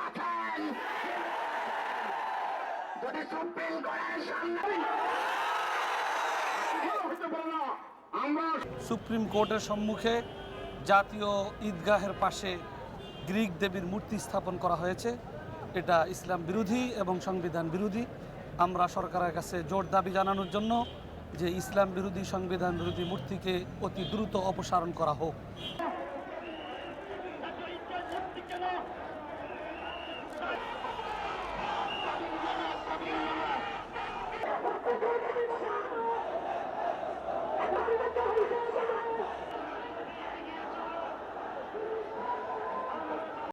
আছেন, যদি সুপ্রিম কোর্টের সামনে আমরা সুপ্রিম কোর্টের সম্মুখে জাতীয় ঈদগাহের পাশে গ্রিক দেবীর মূর্তি স্থাপন করা হয়েছে। এটা ইসলাম বিরোধী এবং সংবিধান বিরোধী। আমরা সরকারের কাছে জোর দাবি জানানোর জন্য যে ইসলাম বিরোধী সংবিধান বিরোধী মূর্তিকে অতি দ্রুত অপসারণ করা হোক।